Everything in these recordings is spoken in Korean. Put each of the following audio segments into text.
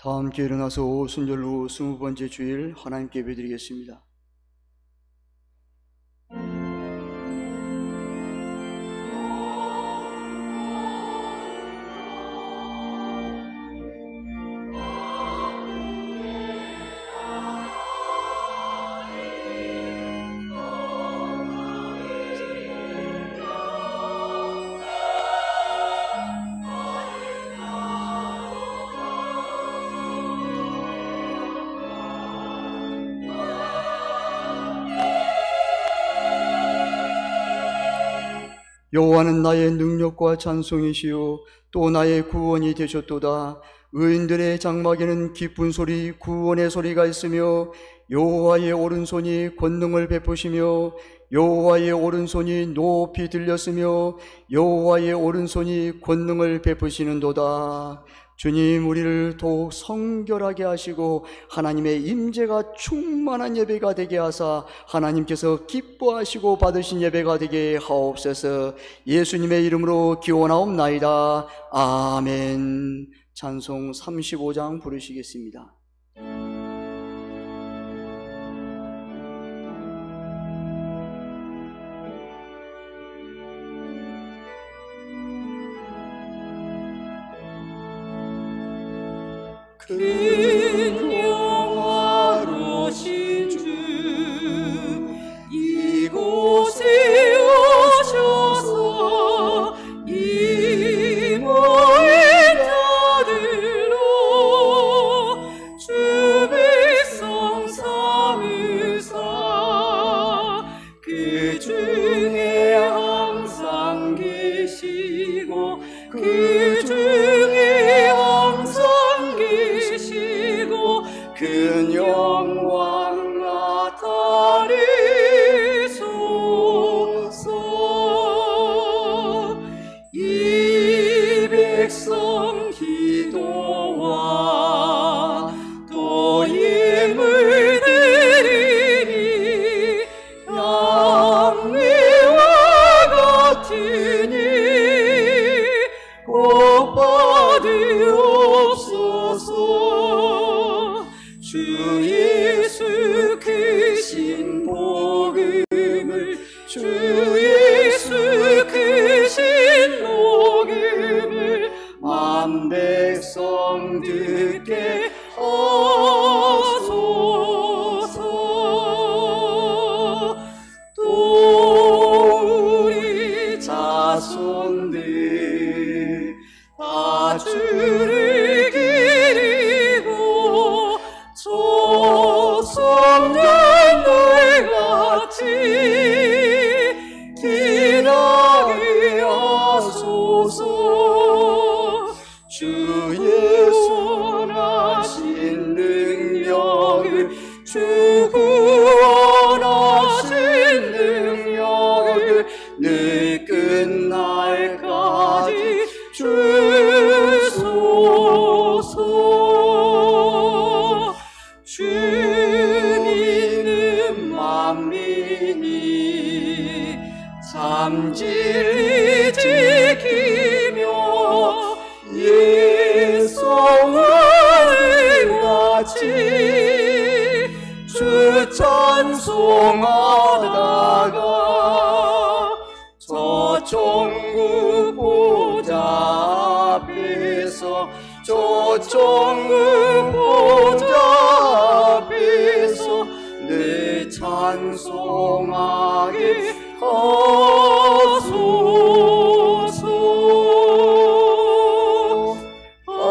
다 함께 일어나서 오순절로 20번째 주일 하나님께 예배드리겠습니다. 여호와는 나의 능력과 찬송이시요 또 나의 구원이 되셨도다. 의인들의 장막에는 기쁜 소리, 구원의 소리가 있으며 여호와의 오른손이 권능을 베푸시며 여호와의 오른손이 높이 들렸으며 여호와의 오른손이 권능을 베푸시는도다. 주님, 우리를 더욱 성결하게 하시고 하나님의 임재가 충만한 예배가 되게 하사 하나님께서 기뻐하시고 받으신 예배가 되게 하옵소서. 예수님의 이름으로 기원하옵나이다. 아멘. 찬송 35장 부르시겠습니다. 큰 영화로신 주 이곳에 오셔서 이 모인 자들로 주 백성 삼으사 그 중에 항상 계시고 그 중에 항상 큰 영광 나타내소서. 이 백성 기도와 또 예물 드리니 양매와 같으니 꼭 받으옵소서. 주 예수 크신 복음을 주 예수 크신 복음을 만 백성 듣게 하소서. 또 우리 자손들 다 주를 기리고 성령들 같이 기나게 하소서. 주의 선하신 능력을 주 구원하신 능력을 늘 끝날까지 주소서. 주 믿는 만민이 참 진리 지키며 예성을 같이 주 찬송하다가 저 천국 보좌 앞에서 저 천국 보좌 앞에서 늘 찬송하게 하소서. 아멘.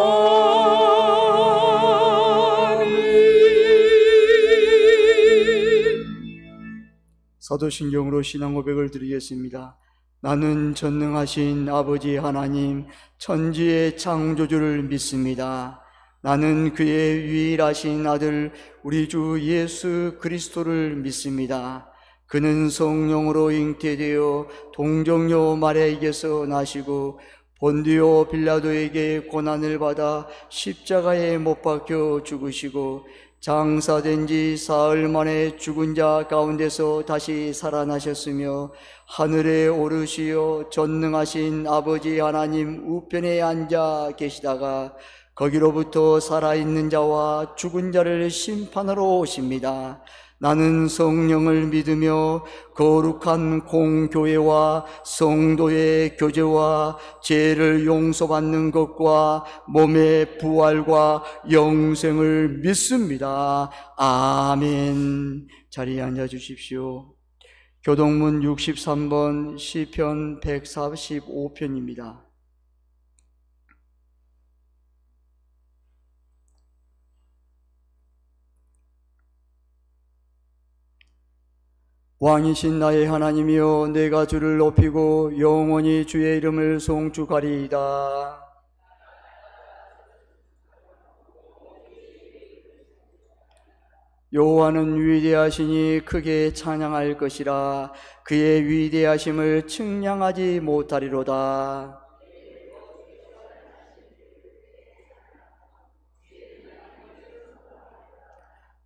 사도신경으로 신앙 고백을 드리겠습니다. 나는 전능하신 아버지 하나님 천지의 창조주를 믿습니다. 나는 그의 유일하신 아들 우리 주 예수 그리스도를 믿습니다. 그는 성령으로 잉태되어 동정녀 마리아에게서 나시고 본디오 빌라도에게 고난을 받아 십자가에 못 박혀 죽으시고 장사된 지 사흘 만에 죽은 자 가운데서 다시 살아나셨으며 하늘에 오르시어 전능하신 아버지 하나님 우편에 앉아 계시다가 거기로부터 살아있는 자와 죽은 자를 심판하러 오십니다. 나는 성령을 믿으며 거룩한 공교회와 성도의 교제와 죄를 용서받는 것과 몸의 부활과 영생을 믿습니다. 아멘. 자리에 앉아 주십시오. 교동문 63번 시편 145편입니다. 왕이신 나의 하나님이여, 내가 주를 높이고 영원히 주의 이름을 송축하리이다. 여호와는 위대하시니 크게 찬양할 것이라. 그의 위대하심을 측량하지 못하리로다.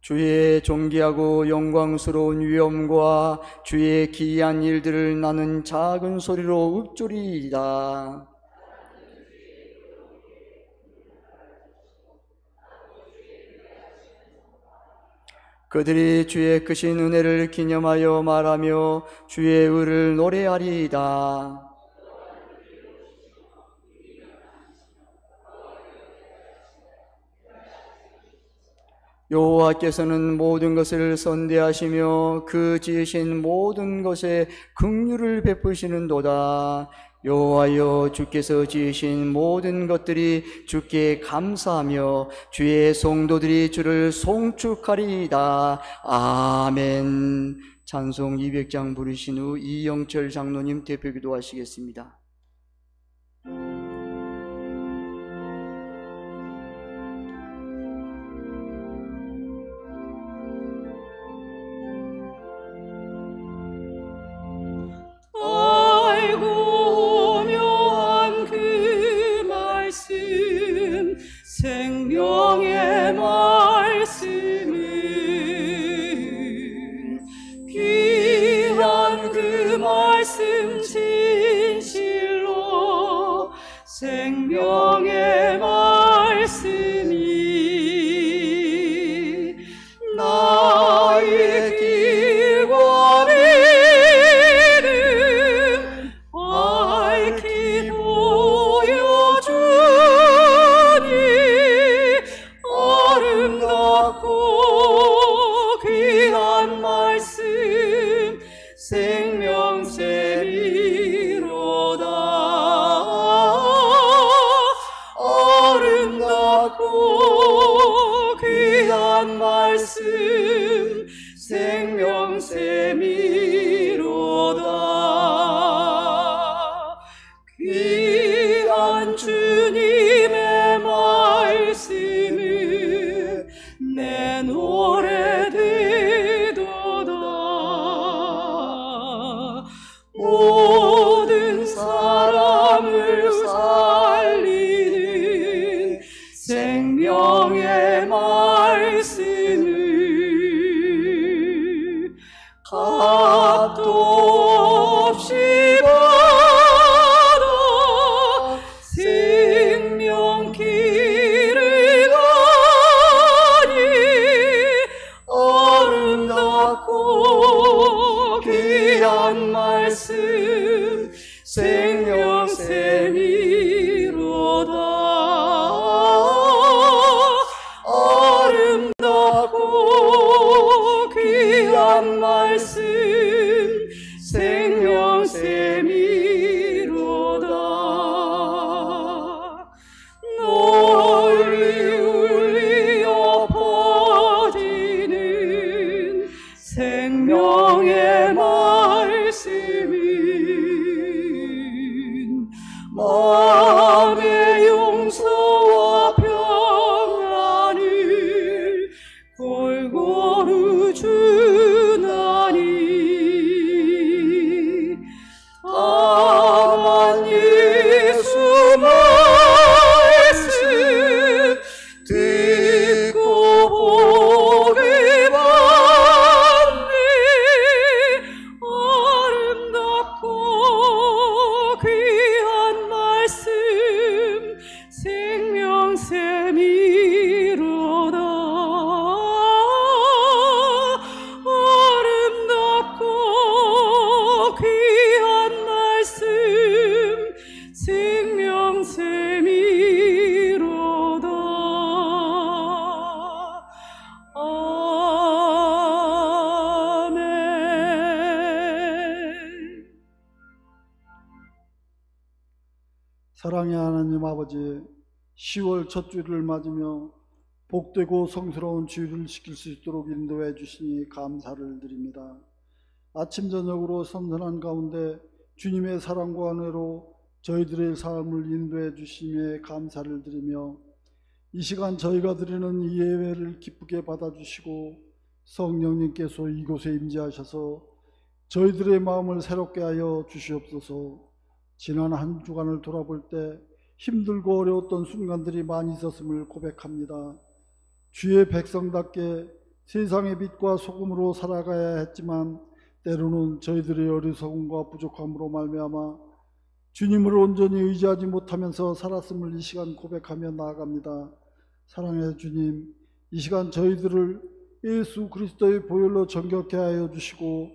주의 존귀하고 영광스러운 위엄과 주의 기이한 일들을 나는 작은 소리로 읊조리이다. 그들이 주의 크신 은혜를 기념하여 말하며 주의 의를 노래하리이다. 여호와께서는 모든 것을 선대하시며 그 지으신 모든 것에 긍휼을 베푸시는도다. 여호와여, 주께서 지으신 모든 것들이 주께 감사하며 주의 성도들이 주를 송축하리이다. 아멘. 찬송 200장 부르신 후 이영철 장로님 대표기도 하시겠습니다. 생명의 말씀은 귀한 그 말씀 진실로 생명의 말씀이 나의 길과 믿음 밝히 보여주니 아름답고 귀한 말씀 생명샘이로다. 아름답고 귀한 말씀 생명샘이로다. 귀한 주님의 말씀은 내 노래 되도다. 모든 사람을 살리는 생명의 말씀을 값도 없이 받아 생명 길을 가니 아름답고 귀한 말씀 생명샘이로다. 아름답고 귀한 말씀 생명샘이로다. 널리 울려 퍼지는 생명의 말씀은 마음의 용서와 평안을 골고루 주나 사랑의 하나님 아버지, 10월 첫 주일을 맞으며 복되고 성스러운 주일을 지킬 수 있도록 인도해 주시니 감사를 드립니다. 아침 저녁으로 선선한 가운데 주님의 사랑과 은혜로 저희들의 삶을 인도해 주심에 감사를 드리며, 이 시간 저희가 드리는 이 예배를 기쁘게 받아주시고 성령님께서 이곳에 임재하셔서 저희들의 마음을 새롭게 하여 주시옵소서. 지난 한 주간을 돌아볼 때 힘들고 어려웠던 순간들이 많이 있었음을 고백합니다. 주의 백성답게 세상의 빛과 소금으로 살아가야 했지만 때로는 저희들의 어리석음과 부족함으로 말미암아 주님을 온전히 의지하지 못하면서 살았음을 이 시간 고백하며 나아갑니다. 사랑의 주님, 이 시간 저희들을 예수 그리스도의 보혈로 정결케 하여 주시고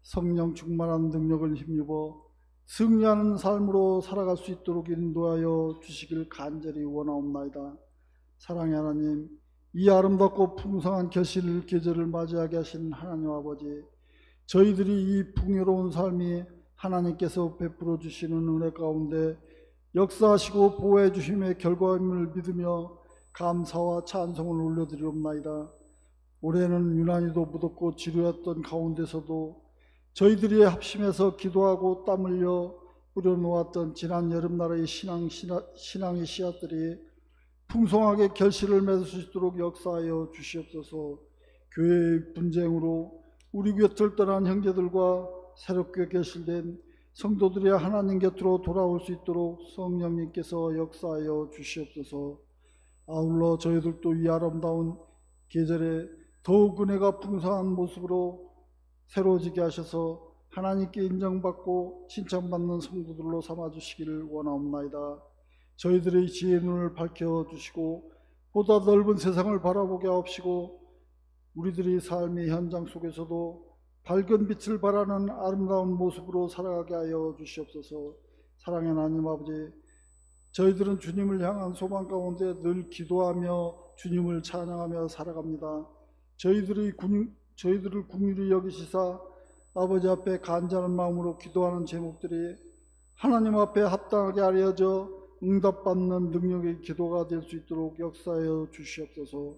성령 충만한 능력을 힘입어 승리하는 삶으로 살아갈 수 있도록 인도하여 주시길 간절히 원하옵나이다. 사랑의 하나님, 이 아름답고 풍성한 계절을 맞이하게 하신 하나님 아버지, 저희들이 이 풍요로운 삶이 하나님께서 베풀어 주시는 은혜 가운데 역사하시고 보호해 주심의 결과임을 믿으며 감사와 찬송을 올려드리옵나이다. 올해는 유난히도 무덥고 지루했던 가운데서도 저희들이 합심해서 기도하고 땀 흘려 뿌려놓았던 지난 여름날의 신앙의 씨앗들이 풍성하게 결실을 맺을 수 있도록 역사하여 주시옵소서. 교회의 분쟁으로 우리 곁을 떠난 형제들과 새롭게 결실된 성도들이 하나님 곁으로 돌아올 수 있도록 성령님께서 역사하여 주시옵소서. 아울러 저희들도 이 아름다운 계절에 더욱 은혜가 풍성한 모습으로 새로워지게 하셔서 하나님께 인정받고 칭찬받는 성도들로 삼아주시기를 원하옵나이다. 저희들의 지혜의 눈을 밝혀주시고 보다 넓은 세상을 바라보게 하옵시고 우리들의 삶의 현장 속에서도 밝은 빛을 발하는 아름다운 모습으로 살아가게 하여 주시옵소서. 사랑의 하나님 아버지, 저희들은 주님을 향한 소망 가운데 늘 기도하며 주님을 찬양하며 살아갑니다. 저희들을 긍휼히 여기시사 아버지 앞에 간절한 마음으로 기도하는 제목들이 하나님 앞에 합당하게 알려져 응답받는 능력의 기도가 될 수 있도록 역사하여 주시옵소서.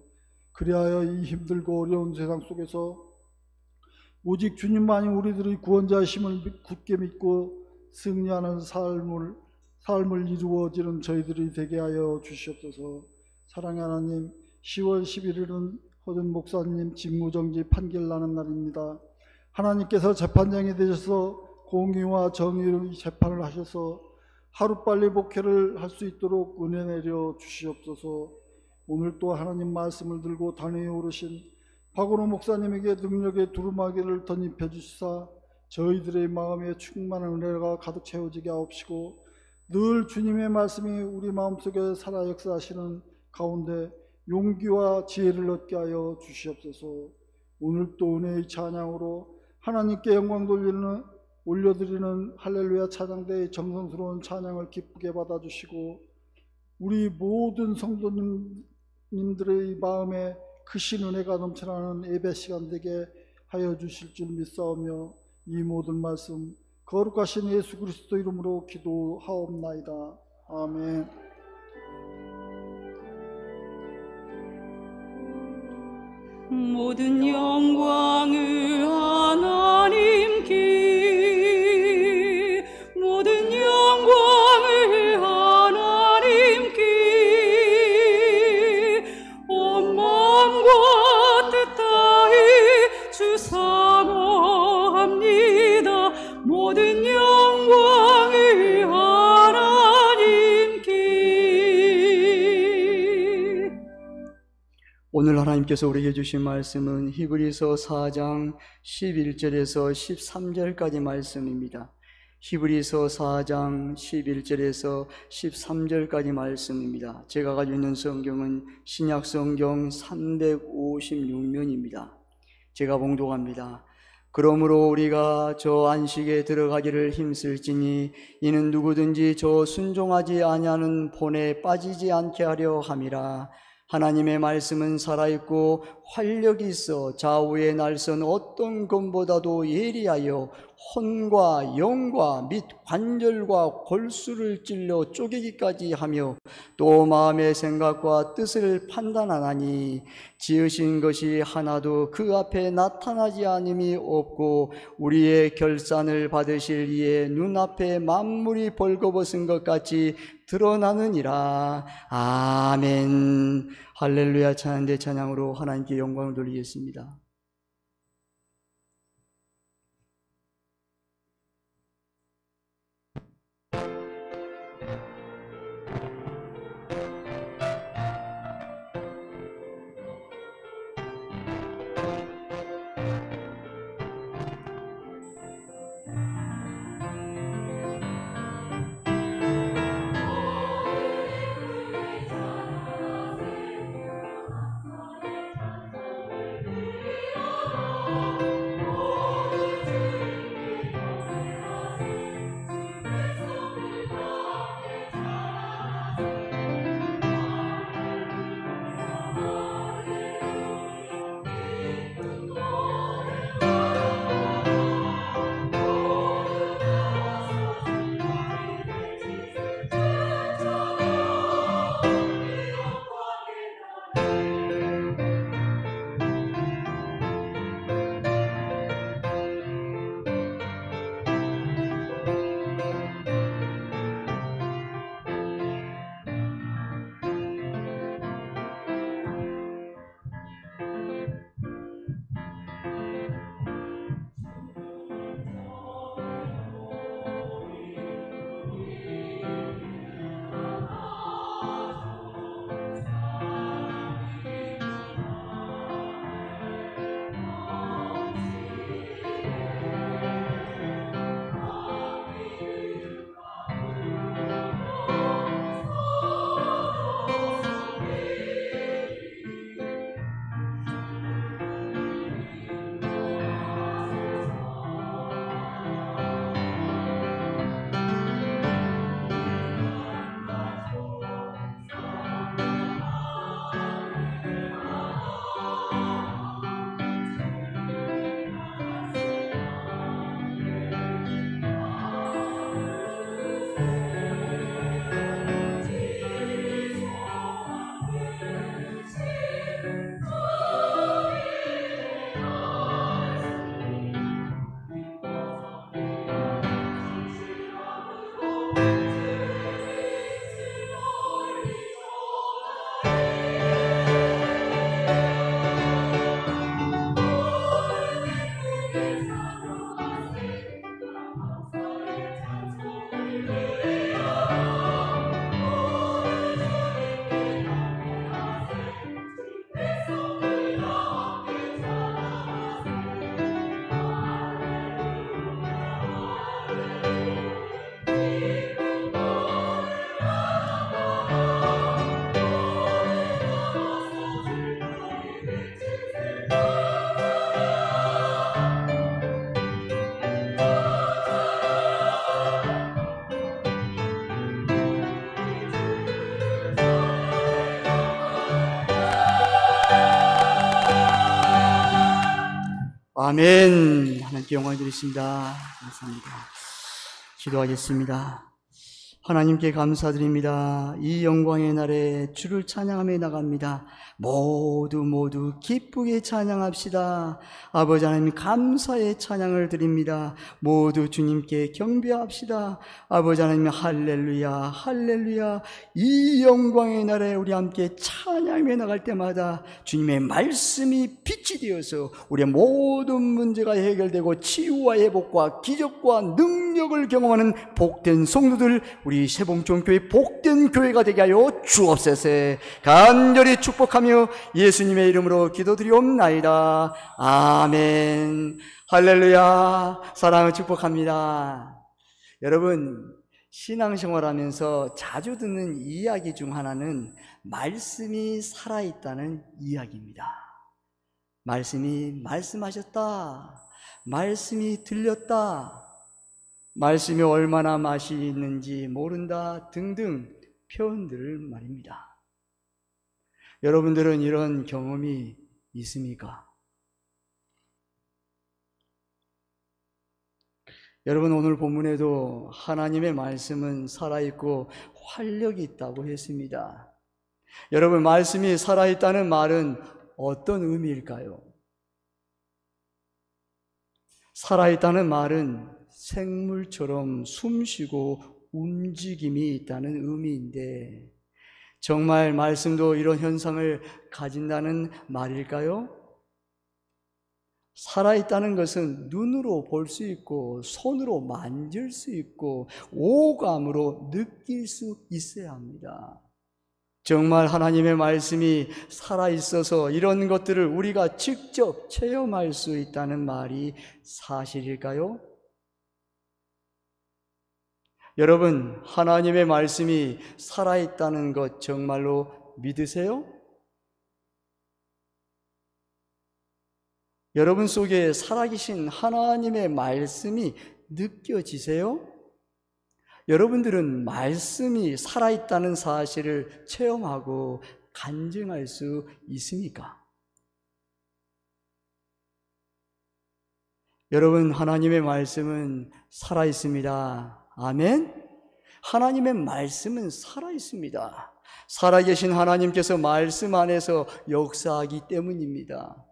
그리하여 이 힘들고 어려운 세상 속에서 오직 주님만이 우리들의 구원자심을 굳게 믿고 승리하는 삶을 이루어지는 저희들이 되게 하여 주시옵소서. 사랑의 하나님, 10월 11일은 허준 목사님 직무정지 판결나는 날입니다. 하나님께서 재판장이 되셔서 공의와 정의의 재판을 하셔서 하루빨리 목회를 할 수 있도록 은혜 내려 주시옵소서. 오늘 또 하나님 말씀을 들고 단위에 오르신 박원호 목사님에게 능력의 두루마기를 덧입혀 주시사 저희들의 마음에 충만한 은혜가 가득 채워지게 하옵시고 늘 주님의 말씀이 우리 마음속에 살아 역사하시는 가운데 용기와 지혜를 얻게 하여 주시옵소서. 오늘 또 은혜의 찬양으로 하나님께 영광 올려드리는 할렐루야 찬양대의 정성스러운 찬양을 기쁘게 받아주시고 우리 모든 성도님들의 마음에 크신 은혜가 넘쳐나는 예배 시간 되게 하여 주실 줄 믿사오며 이 모든 말씀 거룩하신 예수 그리스도 이름으로 기도하옵나이다. 아멘. 모든 영광을 하나님께, 모든 영광을 하나님께, 온 마음과 뜻 다해 주 사모합니다. 모든 영광을 하나님께. 오늘 하나님께서 우리에게 주신 말씀은 히브리서 4장 11절에서 13절까지 말씀입니다. 히브리서 4장 11절에서 13절까지 말씀입니다. 제가 가지고 있는 성경은 신약 성경 356면입니다. 제가 봉독합니다. 그러므로 우리가 저 안식에 들어가기를 힘쓸지니 이는 누구든지 저 순종하지 아니하는 본에 빠지지 않게 하려 함이라. 하나님의 말씀은 살아있고 활력이 있어 좌우의 날선 어떤 검보다도 예리하여 혼과 영과 및 관절과 골수를 찔러 쪼개기까지 하며 또 마음의 생각과 뜻을 판단하나니 지으신 것이 하나도 그 앞에 나타나지 않음이 없고 우리의 결산을 받으실 이의 눈앞에 만물이 벌거벗은 것 같이 드러나느니라. 아멘. 할렐루야. 찬양대 찬양으로 하나님께 영광을 돌리겠습니다. 아멘. 하나님께 영광 드리겠습니다. 감사합니다. 기도하겠습니다. 하나님께 감사드립니다. 이 영광의 날에 주를 찬양하며 나갑니다. 모두 기쁘게 찬양합시다. 아버지 하나님 감사의 찬양을 드립니다. 모두 주님께 경배합시다. 아버지 하나님 할렐루야 할렐루야. 이 영광의 날에 우리 함께 찬양하며 나갈 때마다 주님의 말씀이 빛이 되어서 우리의 모든 문제가 해결되고 치유와 회복과 기적과 능력을 경험하는 복된 성도들, 우리 세봉종교회 복된 교회가 되게 하여 주옵소서. 간절히 축복하며 예수님의 이름으로 기도드리옵나이다. 아멘. 할렐루야. 사랑을 축복합니다. 여러분, 신앙생활하면서 자주 듣는 이야기 중 하나는 말씀이 살아있다는 이야기입니다. 말씀이 말씀하셨다, 말씀이 들렸다, 말씀이 얼마나 맛이 있는지 모른다 등등 표현들을 말입니다. 여러분들은 이런 경험이 있습니까? 여러분, 오늘 본문에도 하나님의 말씀은 살아있고 활력이 있다고 했습니다. 여러분, 말씀이 살아있다는 말은 어떤 의미일까요? 살아있다는 말은 생물처럼 숨쉬고 움직임이 있다는 의미인데, 정말 말씀도 이런 현상을 가진다는 말일까요? 살아있다는 것은 눈으로 볼 수 있고 손으로 만질 수 있고 오감으로 느낄 수 있어야 합니다. 정말 하나님의 말씀이 살아있어서 이런 것들을 우리가 직접 체험할 수 있다는 말이 사실일까요? 여러분, 하나님의 말씀이 살아있다는 것 정말로 믿으세요? 여러분 속에 살아계신 하나님의 말씀이 느껴지세요? 여러분들은 말씀이 살아있다는 사실을 체험하고 간증할 수 있습니까? 여러분, 하나님의 말씀은 살아있습니다. 아멘? 하나님의 말씀은 살아있습니다. 살아계신 하나님께서 말씀 안에서 역사하기 때문입니다.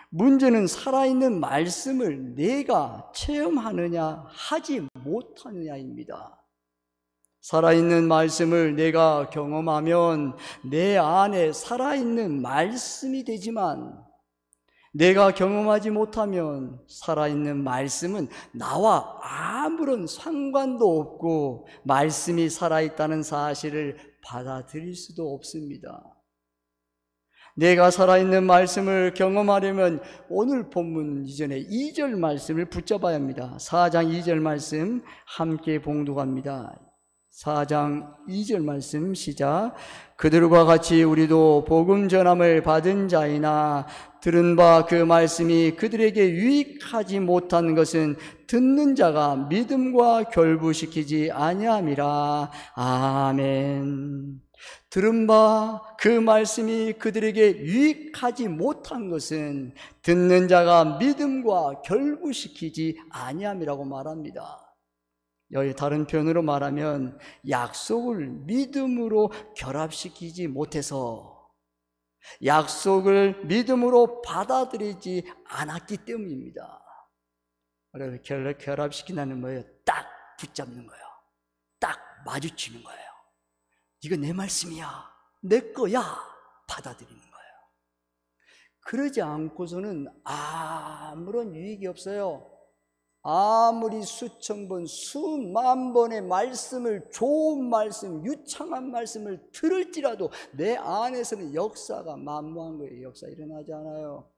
문제는 살아있는 말씀을 내가 체험하느냐 하지 못하느냐입니다. 살아있는 말씀을 내가 경험하면 내 안에 살아있는 말씀이 되지만, 내가 경험하지 못하면 살아있는 말씀은 나와 아무런 상관도 없고 말씀이 살아있다는 사실을 받아들일 수도 없습니다. 내가 살아있는 말씀을 경험하려면 오늘 본문 이전에 2절 말씀을 붙잡아야 합니다. 4장 2절 말씀 함께 봉독합니다. 4장 2절 말씀 시작. 그들과 같이 우리도 복음 전함을 받은 자이나 들은 바 그 말씀이 그들에게 유익하지 못한 것은 듣는 자가 믿음과 결부시키지 아니함이라. 아멘. 들은 바 그 말씀이 그들에게 유익하지 못한 것은 듣는 자가 믿음과 결부시키지 아니함이라고 말합니다. 여기 다른 표현으로 말하면 약속을 믿음으로 결합시키지 못해서, 약속을 믿음으로 받아들이지 않았기 때문입니다. 결합시킨다는 뭐예요? 딱 붙잡는 거예요. 딱 마주치는 거예요. 이거 내 말씀이야, 내 거야, 받아들이는 거예요. 그러지 않고서는 아무런 유익이 없어요. 아무리 수천 번, 수만 번의 말씀을, 좋은 말씀, 유창한 말씀을 들을지라도 내 안에서는 역사가 만무한 거예요. 역사 일어나지 않아요.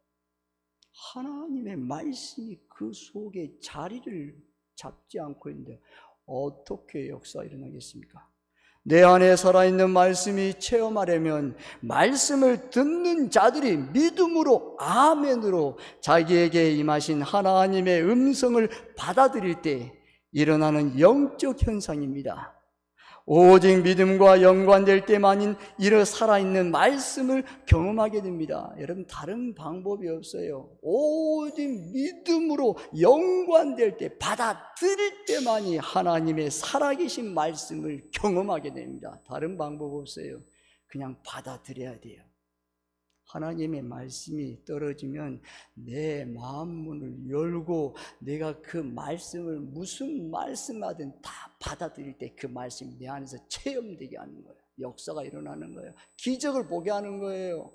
하나님의 말씀이 그 속에 자리를 잡지 않고 있는데 어떻게 역사 일어나겠습니까? 내 안에 살아있는 말씀이 체험하려면 말씀을 듣는 자들이 믿음으로, 아멘으로 자기에게 임하신 하나님의 음성을 받아들일 때 일어나는 영적 현상입니다. 오직 믿음과 연관될 때만인 이런 살아있는 말씀을 경험하게 됩니다. 여러분, 다른 방법이 없어요. 오직 믿음으로 연관될 때, 받아들일 때만이 하나님의 살아계신 말씀을 경험하게 됩니다. 다른 방법 없어요. 그냥 받아들여야 돼요. 하나님의 말씀이 떨어지면 내 마음 문을 열고 내가 그 말씀을 무슨 말씀하든 다 받아들일 때 그 말씀이 내 안에서 체험되게 하는 거예요. 역사가 일어나는 거예요. 기적을 보게 하는 거예요.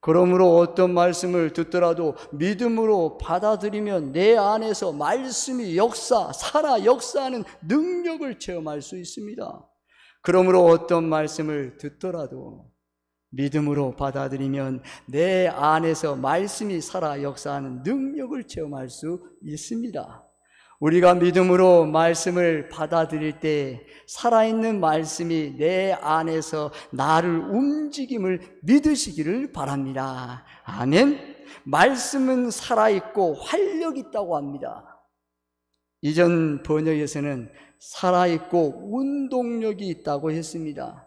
그러므로 어떤 말씀을 듣더라도 믿음으로 받아들이면 내 안에서 말씀이 살아 역사하는 능력을 체험할 수 있습니다. 그러므로 어떤 말씀을 듣더라도 믿음으로 받아들이면 내 안에서 말씀이 살아 역사하는 능력을 체험할 수 있습니다. 우리가 믿음으로 말씀을 받아들일 때 살아있는 말씀이 내 안에서 나를 움직임을 믿으시기를 바랍니다. 아멘. 말씀은 살아있고 활력 있다고 합니다. 이전 번역에서는 살아있고 운동력이 있다고 했습니다.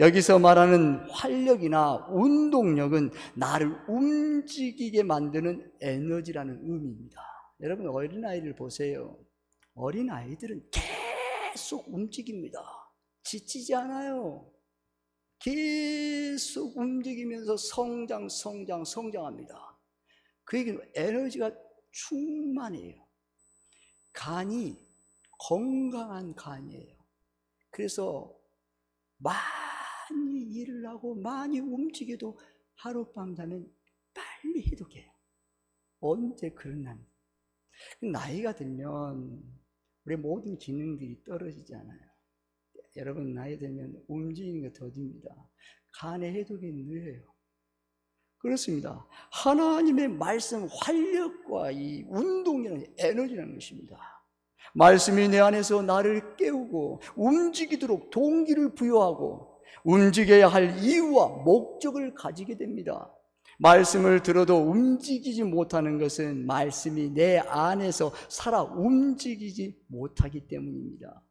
여기서 말하는 활력이나 운동력은 나를 움직이게 만드는 에너지라는 의미입니다. 여러분, 어린아이를 보세요. 어린아이들은 계속 움직입니다. 지치지 않아요. 계속 움직이면서 성장합니다. 그 얘기는 에너지가 충만해요. 간이 건강한 간이에요. 그래서 많이 일을 하고 많이 움직여도 하룻밤 자면 빨리 해독해요. 언제 그런 날? 나이가 들면 우리 모든 기능들이 떨어지잖아요. 여러분, 나이 들면 움직이는 게 더딥니다. 간의 해독이 느려요. 그렇습니다. 하나님의 말씀, 활력과 이 운동이라는 에너지라는 것입니다. 말씀이 내 안에서 나를 깨우고 움직이도록 동기를 부여하고 움직여야 할 이유와 목적을 가지게 됩니다. 말씀을 들어도 움직이지 못하는 것은 말씀이 내 안에서 살아 움직이지 못하기 때문입니다.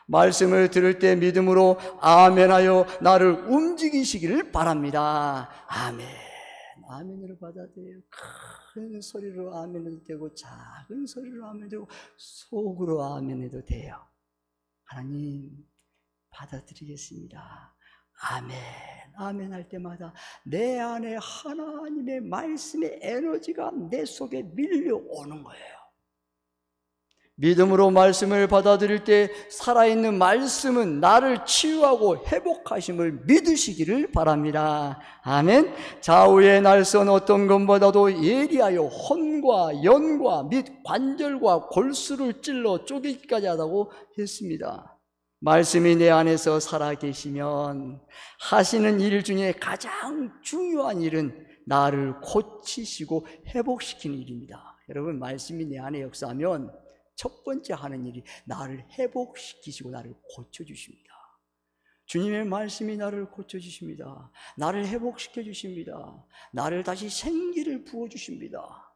말씀을 들을 때 믿음으로 아멘하여 나를 움직이시기를 바랍니다. 아멘. 아멘으로 받아들여요. 큰 소리로 아멘해도 되고 작은 소리로 아멘해도 되고 속으로 아멘해도 돼요. 하나님, 받아들이겠습니다. 아멘. 아멘 할 때마다 내 안에 하나님의 말씀의 에너지가 내 속에 밀려오는 거예요. 믿음으로 말씀을 받아들일 때 살아있는 말씀은 나를 치유하고 회복하심을 믿으시기를 바랍니다. 아멘. 좌우의 날선 어떤 것보다도 예리하여 혼과 연과 및 관절과 골수를 찔러 쪼개기까지 하다고 했습니다. 말씀이 내 안에서 살아계시면 하시는 일 중에 가장 중요한 일은 나를 고치시고 회복시키는 일입니다. 여러분, 말씀이 내 안에 역사하면 첫 번째 하는 일이 나를 회복시키시고 나를 고쳐주십니다. 주님의 말씀이 나를 고쳐주십니다. 나를 회복시켜 주십니다. 나를 다시 생기를 부어주십니다.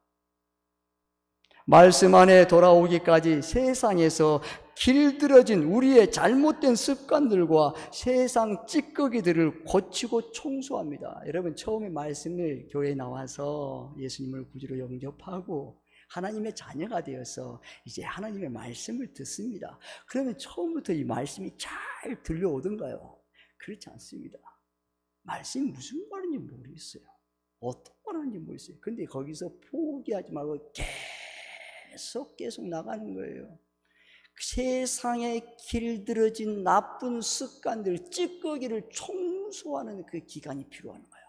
말씀 안에 돌아오기까지 세상에서 길들어진 우리의 잘못된 습관들과 세상 찌꺼기들을 고치고 청소합니다. 여러분, 처음에 말씀을 교회에 나와서 예수님을 구주로 영접하고 하나님의 자녀가 되어서 이제 하나님의 말씀을 듣습니다. 그러면 처음부터 이 말씀이 잘 들려오던가요? 그렇지 않습니다. 말씀이 무슨 말인지 모르겠어요. 어떤 말인지 모르겠어요. 근데 거기서 포기하지 말고 계속 나가는 거예요. 세상에 길들어진 나쁜 습관들, 찌꺼기를 청소하는 그 기간이 필요한 거예요.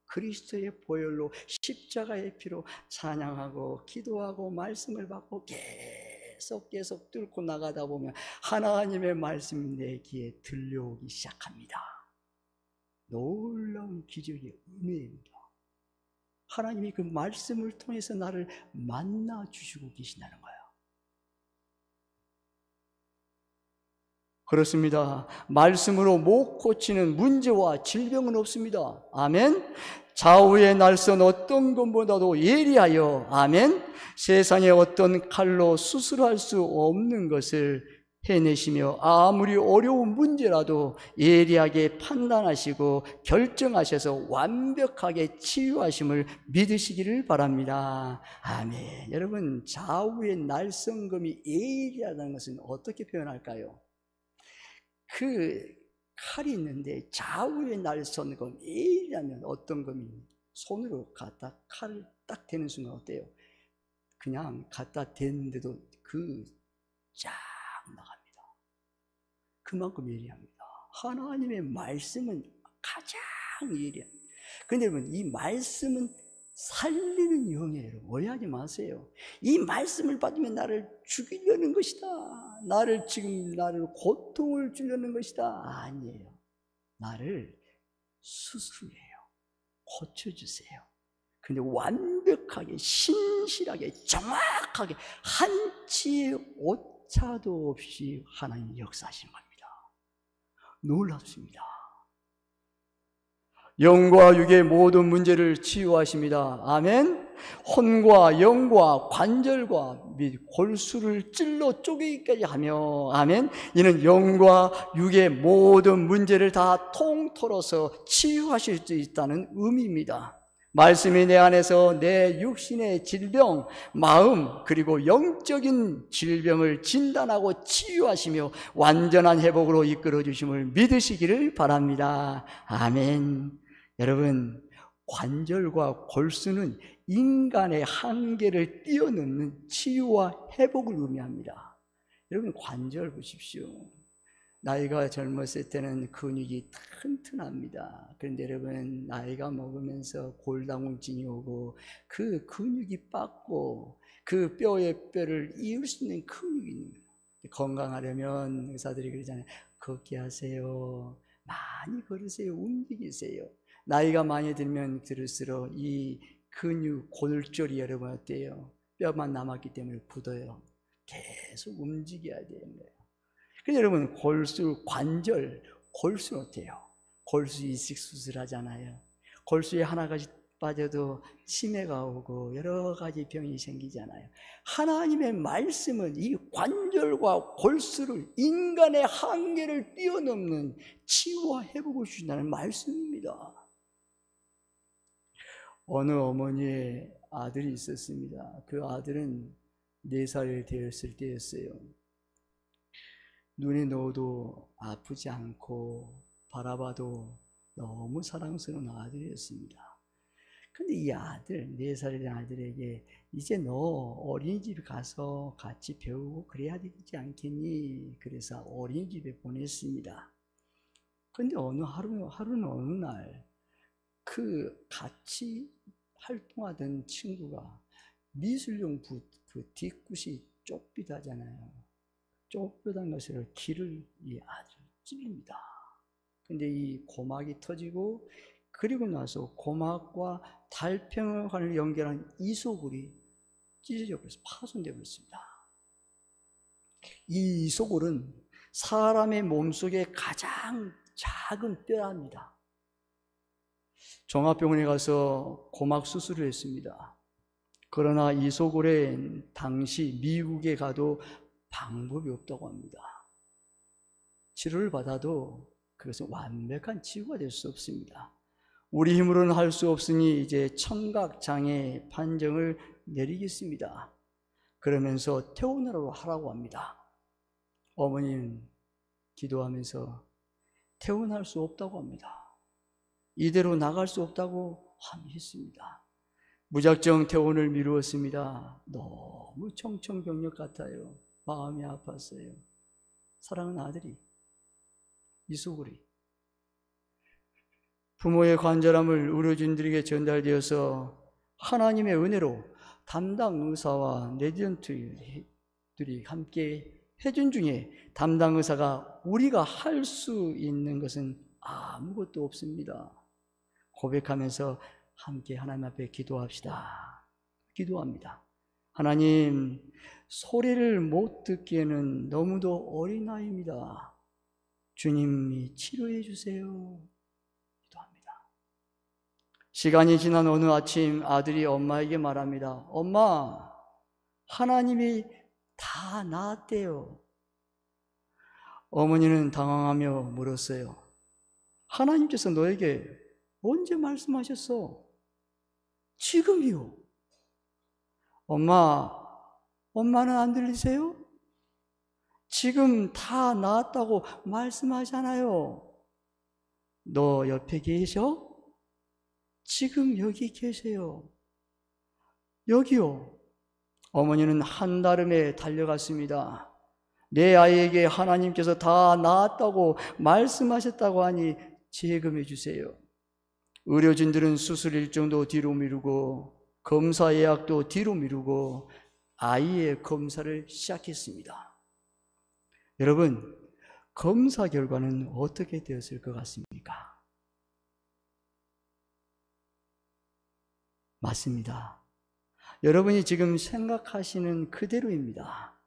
그리스도의 보혈로 십자가의 피로 찬양하고 기도하고 말씀을 받고 계속 뚫고 나가다 보면 하나님의 말씀이 내 귀에 들려오기 시작합니다. 놀라운 기적의 은혜입니다. 하나님이 그 말씀을 통해서 나를 만나 주시고 계신다는 거예요. 그렇습니다. 말씀으로 못 고치는 문제와 질병은 없습니다. 아멘. 좌우의 날선 어떤 것보다도 예리하여, 아멘, 세상의 어떤 칼로 수술할 수 없는 것을 해내시며 아무리 어려운 문제라도 예리하게 판단하시고 결정하셔서 완벽하게 치유하심을 믿으시기를 바랍니다. 아멘. 여러분, 좌우의 날선검이 예리하다는 것은 어떻게 표현할까요? 그 칼이 있는데 좌우의 날선검, 예리하면 어떤 검이 손으로 갖다 칼을 딱 대는 순간 어때요? 그냥 갖다 댔는데도 쫙 나갑니다. 그만큼 예리합니다. 하나님의 말씀은 가장 예리합니다. 그런데 여러분, 이 말씀은 살리는 영이에요. 오해하지 마세요. 이 말씀을 받으면 나를 죽이려는 것이다. 나를 고통을 주려는 것이다. 아니에요. 나를 수술해요. 고쳐주세요. 근데 완벽하게, 신실하게, 정확하게 한치의 오차도 없이 하나님이 역사하시는 겁니다. 놀랍습니다. 영과 육의 모든 문제를 치유하십니다. 아멘. 혼과 영과 관절과 및 골수를 찔러 쪼개기까지 하며, 아멘. 이는 영과 육의 모든 문제를 다 통틀어서 치유하실 수 있다는 의미입니다. 말씀이 내 안에서 내 육신의 질병, 마음, 그리고 영적인 질병을 진단하고 치유하시며 완전한 회복으로 이끌어 주심을 믿으시기를 바랍니다. 아멘. 여러분, 관절과 골수는 인간의 한계를 뛰어넘는 치유와 회복을 의미합니다. 여러분, 관절 보십시오. 나이가 젊었을 때는 근육이 튼튼합니다. 그런데 여러분, 나이가 먹으면서 골다공증이 오고 그 근육이 빠고 그 뼈에 뼈를 이을 수 있는 근육이 있는 거예요. 건강하려면 의사들이 그러잖아요. 걷기 하세요. 많이 걸으세요. 움직이세요. 나이가 많이 들면 들을수록 이 근육, 골절이 여러분 어때요? 뼈만 남았기 때문에 굳어요. 계속 움직여야 되는 거예요. 그래서 여러분, 골수, 관절, 골수 어때요? 골수 이식 수술하잖아요. 골수에 하나가지 빠져도 치매가 오고 여러 가지 병이 생기잖아요. 하나님의 말씀은 이 관절과 골수를, 인간의 한계를 뛰어넘는 치유와 회복을 주신다는 말씀입니다. 어느 어머니의 아들이 있었습니다. 그 아들은 4살 되었을 때였어요. 눈에 넣어도 아프지 않고 바라봐도 너무 사랑스러운 아들이었습니다. 근데 이 아들, 4살의 아들에게 이제 너 어린이집 가서 같이 배우고 그래야 되지 않겠니? 그래서 어린이집에 보냈습니다. 근데 하루는 어느 날 그 같이 활동하던 친구가 미술용 그 뒷굿이 좁비다잖아요. 좁비단 것을 길을 아주 찝립니다. 근데 이 고막이 터지고, 그리고 나서 고막과 달팽이관을 연결한 이소골이 찢어져 버려서 파손되어 버렸습니다. 이 이소골은 사람의 몸속에 가장 작은 뼈랍니다. 종합병원에 가서 고막 수술을 했습니다. 그러나 이소골에 당시 미국에 가도 방법이 없다고 합니다. 치료를 받아도 그것은 완벽한 치유가 될 수 없습니다. 우리 힘으로는 할 수 없으니 이제 청각장애 판정을 내리겠습니다. 그러면서 퇴원하라고 하라고 합니다. 어머니는 기도하면서 퇴원할 수 없다고 합니다. 이대로 나갈 수 없다고 했습니다. 무작정 퇴원을 미루었습니다. 너무 청천벽력 같아요. 마음이 아팠어요. 사랑하는 아들이, 이소골이 부모의 간절함을 의료진들에게 전달되어서 하나님의 은혜로 담당 의사와 레지던트들이 함께 해준 중에 담당 의사가 우리가 할 수 있는 것은 아무것도 없습니다. 고백하면서 함께 하나님 앞에 기도합시다. 기도합니다. 하나님, 소리를 못 듣기에는 너무도 어린아이입니다. 주님이 치료해 주세요. 기도합니다. 시간이 지난 어느 아침 아들이 엄마에게 말합니다. 엄마, 하나님이 다 나았대요. 어머니는 당황하며 물었어요. 하나님께서 너에게 언제 말씀하셨어? 지금이요. 엄마는 안 들리세요? 지금 다 나았다고 말씀하잖아요. 너 옆에 계셔? 지금 여기 계세요. 여기요. 어머니는 한달음에 달려갔습니다. 내 아이에게 하나님께서 다 나았다고 말씀하셨다고 하니 재검해 주세요. 의료진들은 수술 일정도 뒤로 미루고 검사 예약도 뒤로 미루고 아이의 검사를 시작했습니다. 여러분, 검사 결과는 어떻게 되었을 것 같습니까? 맞습니다. 여러분이 지금 생각하시는 그대로입니다.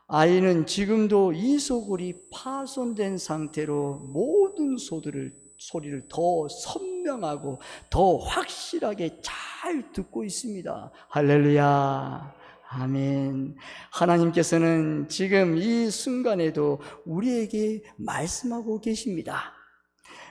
아이는 지금도 이소골이 파손된 상태로 모든 소들을 소리를 더 선명하고 더 확실하게 잘 듣고 있습니다. 할렐루야. 아멘. 하나님께서는 지금 이 순간에도 우리에게 말씀하고 계십니다.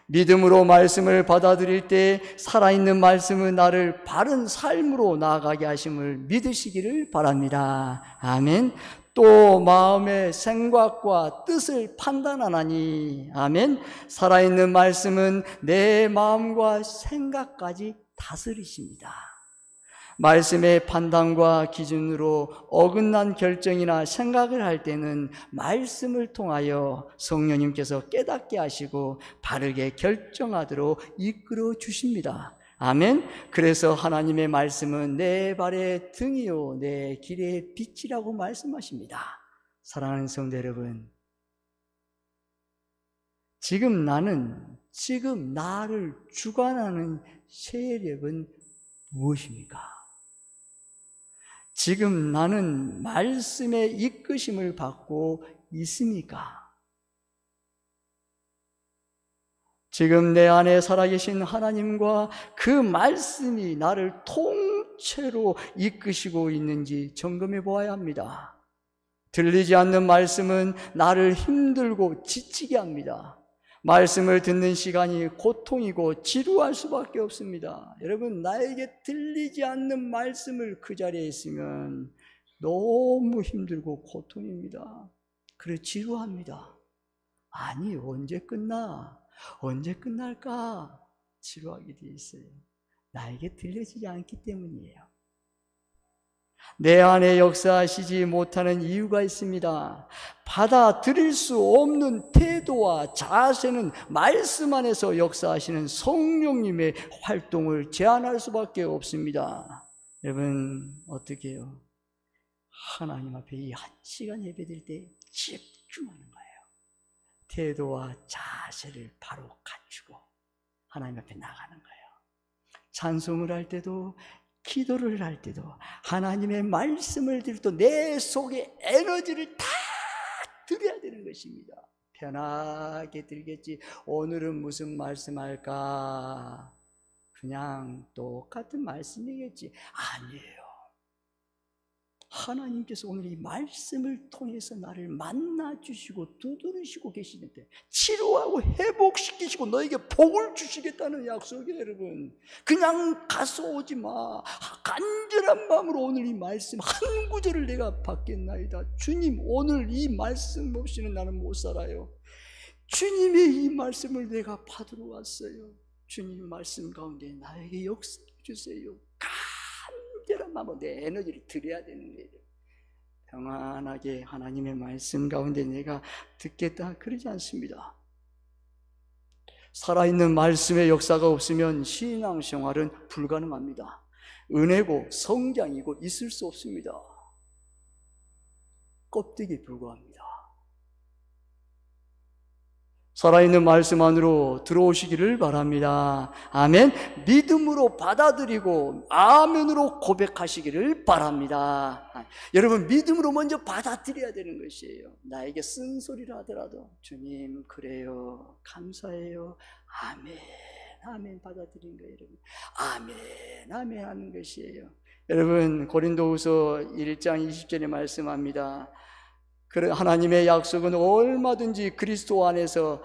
믿음으로 말씀을 받아들일 때 살아있는 말씀은 나를 바른 삶으로 나아가게 하심을 믿으시기를 바랍니다. 아멘. 또 마음의 생각과 뜻을 판단하나니, 아멘. 살아있는 말씀은 내 마음과 생각까지 다스리십니다. 말씀의 판단과 기준으로 어긋난 결정이나 생각을 할 때는 말씀을 통하여 성령님께서 깨닫게 하시고 바르게 결정하도록 이끌어 주십니다. 아멘. 그래서 하나님의 말씀은 내 발의 등이요 내 길의 빛이라고 말씀하십니다. 사랑하는 성도 여러분, 지금 나를 주관하는 세력은 무엇입니까? 지금 나는 말씀의 이끄심을 받고 있습니까? 지금 내 안에 살아계신 하나님과 그 말씀이 나를 통째로 이끄시고 있는지 점검해 보아야 합니다. 들리지 않는 말씀은 나를 힘들고 지치게 합니다. 말씀을 듣는 시간이 고통이고 지루할 수밖에 없습니다. 여러분, 나에게 들리지 않는 말씀을 그 자리에 있으면 너무 힘들고 고통입니다. 그래 지루합니다. 아니, 언제 끝날까? 지루하게 돼 있어요. 나에게 들려지지 않기 때문이에요. 내 안에 역사하시지 못하는 이유가 있습니다. 받아들일 수 없는 태도와 자세는 말씀 안에서 역사하시는 성령님의 활동을 제한할 수밖에 없습니다. 여러분, 어떻게 해요? 하나님 앞에 이 1시간 예배드릴 때 집중하는 거예요. 태도와 자세를 바로 갖추고 하나님 앞에 나가는 거예요. 찬송을 할 때도, 기도를 할 때도, 하나님의 말씀을 들을 때 내 속에 에너지를 다 드려야 되는 것입니다. 편하게 들겠지. 오늘은 무슨 말씀할까? 그냥 똑같은 말씀이겠지. 아니에요. 하나님께서 오늘 이 말씀을 통해서 나를 만나주시고 두드리시고 계시는데, 치료하고 회복시키시고 너에게 복을 주시겠다는 약속이에요. 여러분, 그냥 가서 오지 마. 간절한 마음으로 오늘 이 말씀 한 구절을 내가 받겠나이다. 주님, 오늘 이 말씀 없이는 나는 못 살아요. 주님의 이 말씀을 내가 받으러 왔어요. 주님 말씀 가운데 나에게 역사해 주세요. 간절한 마음으로 내 에너지를 드려야 되는 거예요. 평안하게 하나님의 말씀 가운데 내가 듣겠다 그러지 않습니다. 살아있는 말씀의 역사가 없으면 신앙생활은 불가능합니다. 은혜고 성장이고 있을 수 없습니다. 껍데기에 불과합니다. 살아있는 말씀 안으로 들어오시기를 바랍니다. 아멘. 믿음으로 받아들이고 아멘으로 고백하시기를 바랍니다. 여러분, 믿음으로 먼저 받아들여야 되는 것이에요. 나에게 쓴소리를 하더라도 주님 그래요, 감사해요, 아멘, 아멘 받아들인 거예요. 여러분, 아멘, 아멘 하는 것이에요. 여러분, 고린도후서 1장 20절에 말씀합니다. 하나님의 약속은 얼마든지 그리스도 안에서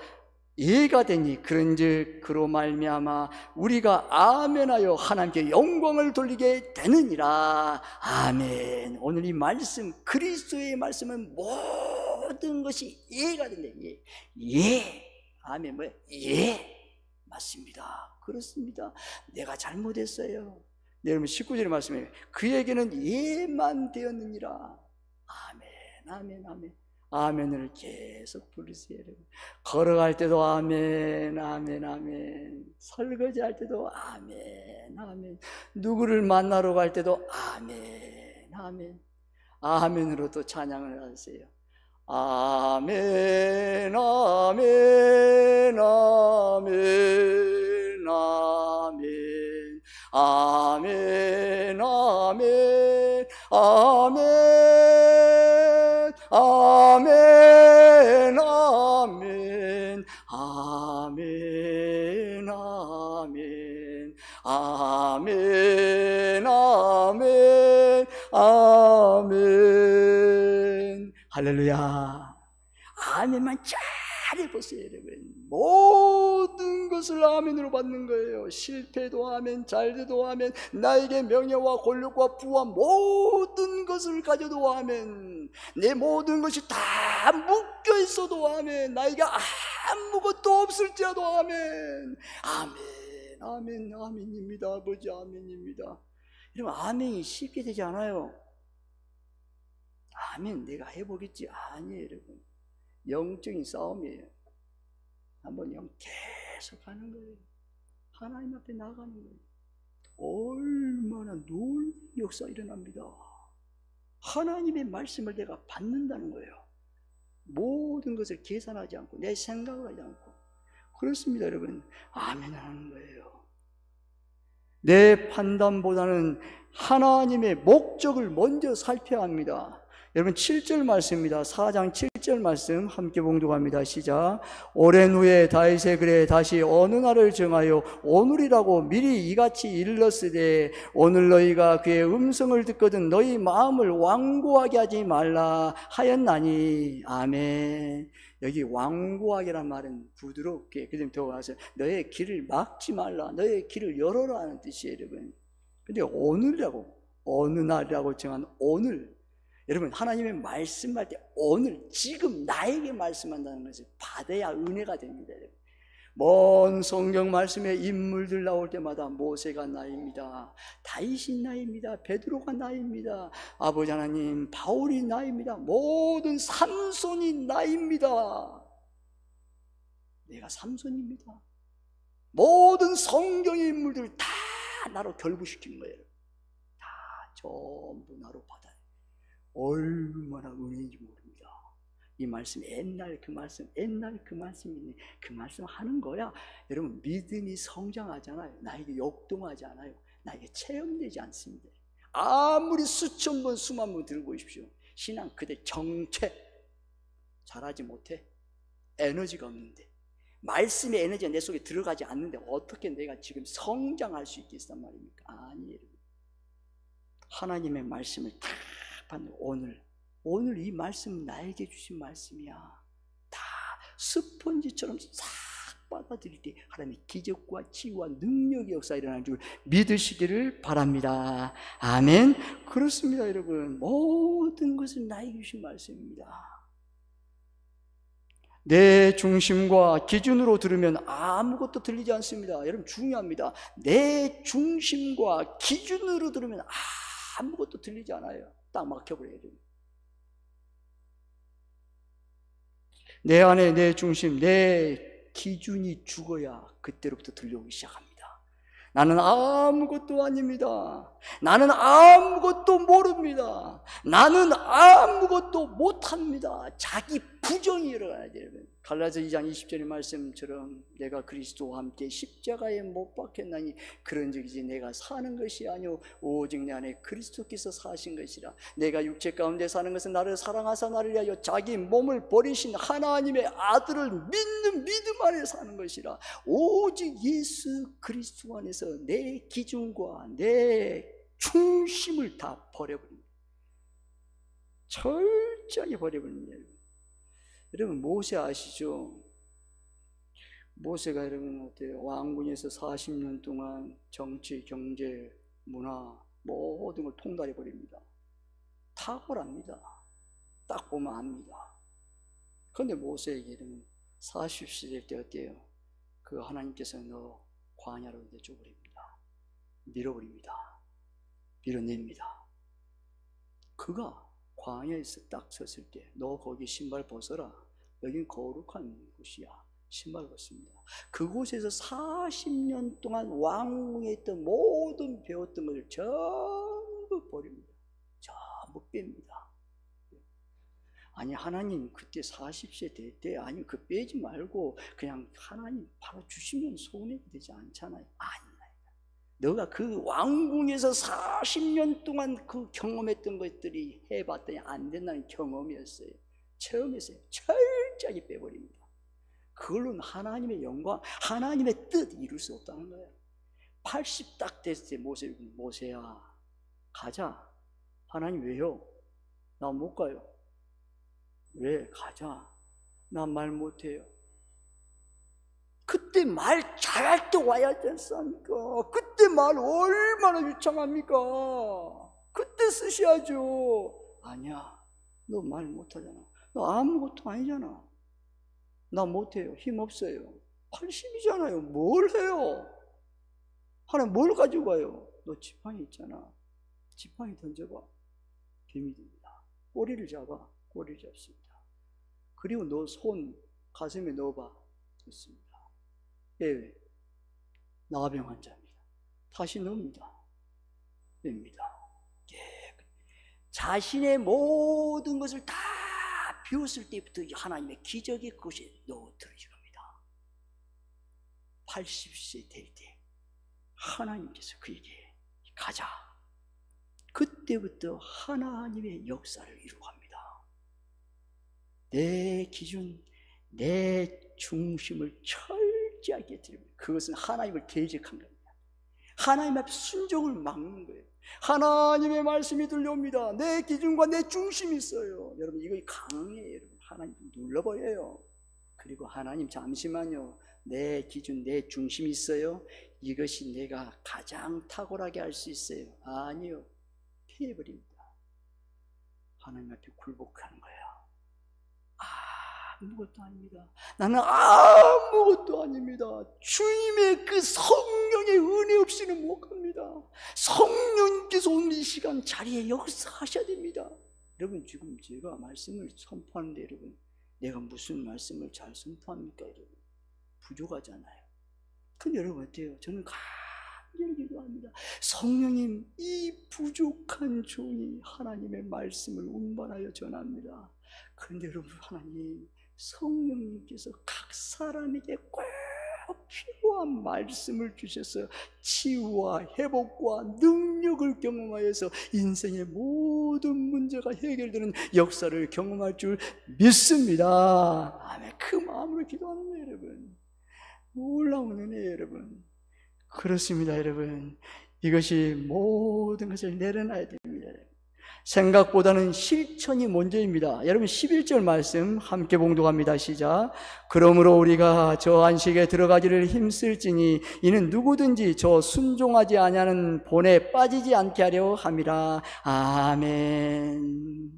예가 되니 그런즉 그로 말미암아 우리가 아멘하여 하나님께 영광을 돌리게 되느니라. 아멘. 오늘 이 말씀, 그리스도의 말씀은 모든 것이 예가 된다. 예. 아멘. 뭐예요? 예. 맞습니다. 그렇습니다. 내가 잘못했어요. 네, 여러분 19절의 말씀에 그에게는 예만 되었느니라. 아멘. 아멘, 아멘. 아멘을 계속 부르세요. 걸어갈 때도 아멘, 아멘, 아멘. 설거지할 때도 아멘, 아멘. 누구를 만나러 갈 때도 아멘, 아멘. 아멘으로 또 찬양을 하세요. 아멘, 아멘, 아멘, 아멘. 아멘, 아멘, 아멘. 아멘, 아멘, 아멘. 아멘, 아멘, 아멘. 할렐루야. 아멘만 잘해보세요, 여러분. 모든 것을 아멘으로 받는 거예요. 실패도 아멘, 잘돼도 아멘, 나에게 명예와 권력과 부와 모든 것을 가져도 아멘, 내 모든 것이 다 묶여 있어도 아멘, 나에게 아무것도 없을지라도 아멘. 아멘, 아멘, 아멘입니다. 아버지, 아멘입니다. 여러분, 아멘이 쉽게 되지 않아요. 아멘, 내가 해보겠지. 아니에요, 여러분. 영적인 싸움이에요. 한번 계속 하는 거예요. 하나님 앞에 나가는 거예요. 얼마나 놀라운 역사 일어납니다. 하나님의 말씀을 내가 받는다는 거예요. 모든 것을 계산하지 않고, 내 생각을 하지 않고. 그렇습니다, 여러분. 아멘 하는 거예요. 내 판단보다는 하나님의 목적을 먼저 살펴야 합니다. 여러분, 7절 말씀입니다. 4장 7절 말씀 함께 봉독합니다. 시작. 오랜 후에 다윗의 글에 다시 어느 날을 정하여 오늘이라고 미리 이같이 일렀으되 오늘 너희가 그의 음성을 듣거든 너희 마음을 완고하게 하지 말라 하였나니. 아멘. 여기 완고하게란 말은 부드럽게, 그 다음에 더 가서 너의 길을 막지 말라, 너의 길을 열어라 하는 뜻이에요, 여러분. 근데 오늘이라고, 어느 날이라고 정한 오늘, 여러분, 하나님의 말씀할 때 오늘, 지금 나에게 말씀한다는 것을 받아야 은혜가 됩니다, 여러분. 먼 성경 말씀에 인물들 나올 때마다 모세가 나입니다, 다윗이 나입니다, 베드로가 나입니다, 아버지 하나님 바울이 나입니다, 모든 삼손이 나입니다. 내가 삼손입니다. 모든 성경의 인물들을 다 나로 결부시킨 거예요. 다 전부 나로 받아요. 얼마나 은혜인지 모릅니다. 이 말씀, 옛날 그 말씀, 옛날 그 말씀이네, 그 말씀 하는 거야. 여러분, 믿음이 성장하잖아요. 나에게 역동하지 않아요. 나에게 체험되지 않습니다. 아무리 수천 번, 수만 번 들어보십시오. 신앙 그대 정체, 잘하지 못해. 에너지가 없는데, 말씀의 에너지가 내 속에 들어가지 않는데 어떻게 내가 지금 성장할 수 있겠단 말입니까? 아니에요. 하나님의 말씀을 다 받는 오늘 이 말씀 나에게 주신 말씀이야. 다 스펀지처럼 싹 받아들일 때 하나님의 기적과 치유와 능력의 역사 일어나는 줄 믿으시기를 바랍니다. 아멘. 그렇습니다, 여러분. 모든 것은 나에게 주신 말씀입니다. 내 중심과 기준으로 들으면 아무것도 들리지 않습니다. 여러분, 중요합니다. 내 중심과 기준으로 들으면 아무것도 들리지 않아요. 딱 막혀버려요. 내 안에 내 중심, 내 기준이 죽어야 그때로부터 들려오기 시작합니다. 나는 아무것도 아닙니다. 나는 아무것도 모릅니다. 나는 아무것도 못합니다. 자기 부정이 일어나야 돼요. 갈라디아 2장 20절의 말씀처럼 내가 그리스도와 함께 십자가에 못 박혔나니 그런적이지 내가 사는 것이 아니오 오직 내 안에 그리스도께서 사신 것이라. 내가 육체 가운데 사는 것은 나를 사랑하사 나를 위하여 자기 몸을 버리신 하나님의 아들을 믿는 믿음 안에 사는 것이라. 오직 예수 그리스도 안에서 내 기준과 내 중심을 다 버려버립니다. 철저히 버려버립니다. 여러분, 모세 아시죠? 모세가 여러분 어때요? 왕궁에서 40년 동안 정치, 경제, 문화 모든 걸 통달해 버립니다. 탁월합니다. 딱 보면 압니다. 그런데 모세에게 이러면 40세 될 때 어때요? 그 하나님께서 너 광야로 내줘버립니다. 밀어버립니다. 밀어냅니다. 그가 광야에서 딱 섰을 때 너 거기 신발 벗어라. 여긴 거룩한 곳이야. 신발 벗습니다. 그곳에서 40년 동안 왕궁에 있던 모든 배웠던 것을 전부 버립니다. 전부 뺍니다. 아니, 하나님 그때 40세 될 때 아니 그 빼지 말고 그냥 하나님 바로 주시면 손해가 되지 않잖아요. 아니, 너가 그 왕궁에서 40년 동안 그 경험했던 것들이 해봤더니 안 된다는 경험이었어요. 체험했어요. 철저히 빼버립니다. 그걸로는 하나님의 영광, 하나님의 뜻 이룰 수 없다는 거예요. 80 딱 됐을 때 모세야 가자. 하나님 왜요? 나 못 가요. 왜? 가자. 나 말 못해요. 그때 말 잘할 때 와야 됐습니까? 그때 말 얼마나 유창합니까? 그때 쓰셔야죠. 아니야, 너 말 못하잖아. 너 아무것도 아니잖아. 나 못해요. 힘 없어요. 80이잖아요. 뭘 해요? 하나님 뭘 가지고 가요? 너 지팡이 있잖아. 지팡이 던져봐. 뱀이 됩니다. 꼬리를 잡아. 꼬리를 잡습니다. 그리고 너 손 가슴에 넣어봐. 좋습니다. 예, 나병 환자입니다. 다시 넣습니다. 뺍니다. 예. 자신의 모든 것을 다 비웠을 때부터 하나님의 기적이 그것에 넣어들어질 겁니다. 80세 될 때 하나님께서 그에게 가자. 그때부터 하나님의 역사를 이루어갑니다. 내 기준, 내 중심을 철저하게 드립니다. 그것은 하나님을 대적한 겁니다. 하나님 앞에 순종을 막는 거예요. 하나님의 말씀이 들려옵니다. 내 기준과 내 중심이 있어요. 여러분 이거 강해요. 여러분 하나님 눌러버려요. 그리고 하나님 잠시만요. 내 기준, 내 중심이 있어요. 이것이 내가 가장 탁월하게 할 수 있어요. 아니요. 피해버립니다. 하나님 앞에 굴복하는 거예요. 아무것도 아닙니다. 나는 아무것도 아닙니다. 주님의 그 성령의 은혜 없이는 못 갑니다. 성령님께서 오늘 이 시간 자리에 역사하셔야 됩니다. 여러분 지금 제가 말씀을 선포하는데 여러분 내가 무슨 말씀을 잘 선포합니까? 여러분 부족하잖아요. 근데 여러분 어때요? 저는 간절히 기도합니다. 성령님 이 부족한 종이 하나님의 말씀을 운반하여 전합니다. 그런데 여러분 하나님 성령님께서 각 사람에게 꼭 필요한 말씀을 주셔서 치유와 회복과 능력을 경험하여서 인생의 모든 문제가 해결되는 역사를 경험할 줄 믿습니다. 아멘. 그 마음으로 기도하는 거예요 여러분. 놀라운 은혜예요 여러분. 그렇습니다 여러분. 이것이 모든 것을 내려놔야 됩니다. 생각보다는 실천이 먼저입니다. 여러분 11절 말씀 함께 봉독합니다. 시작. 그러므로 우리가 저 안식에 들어가기를 힘쓸지니 이는 누구든지 저 순종하지 아니하는 본에 빠지지 않게 하려 함이라. 아멘.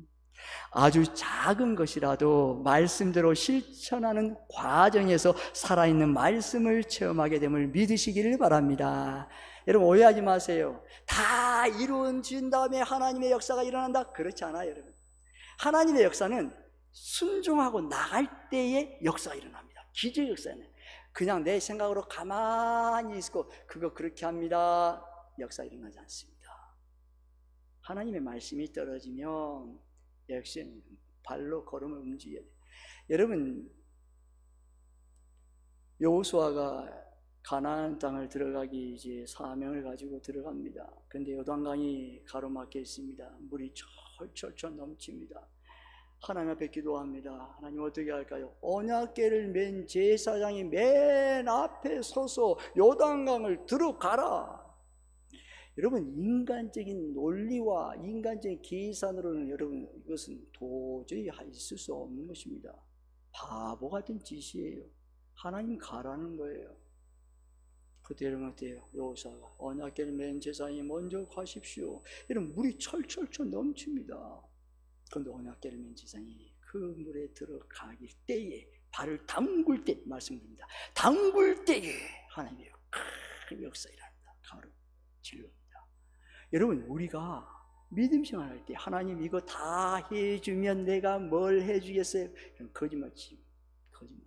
아주 작은 것이라도 말씀대로 실천하는 과정에서 살아있는 말씀을 체험하게 됨을 믿으시기를 바랍니다. 여러분 오해하지 마세요. 다 이루어진 다음에 하나님의 역사가 일어난다? 그렇지 않아요 여러분. 하나님의 역사는 순종하고 나갈 때의 역사가 일어납니다. 기적의 역사는 그냥 내 생각으로 가만히 있고 그거 그렇게 합니다. 역사 일어나지 않습니다. 하나님의 말씀이 떨어지면 역시 발로 걸음을 움직여야 돼요. 여러분 여호수아가 가나안 땅을 들어가기 이제 사명을 가지고 들어갑니다. 근데 요단강이 가로막혀 있습니다. 물이 철철철 넘칩니다. 하나님 앞에 기도합니다. 하나님 어떻게 할까요? 언약궤를 맨 제사장이 맨 앞에 서서 요단강을 들어가라. 여러분 인간적인 논리와 인간적인 계산으로는 여러분 이것은 도저히 있을 수 없는 것입니다. 바보 같은 짓이에요. 하나님 가라는 거예요. 그때 여러분 어때요? 여호수아가 언약궤를 맨 제사장이 먼저 가십시오. 이런 물이 철철철 넘칩니다. 그런데 언약궤를 맨 제사장이 그 물에 들어가길 때에 발을 담글 때 말씀드립니다. 담글 때에 하나님의 큰 역사 일어납니다. 가로 진료입니다. 여러분 우리가 믿음 생활할 때 하나님 이거 다 해주면 내가 뭘 해주겠어요? 거짓말치 거짓말.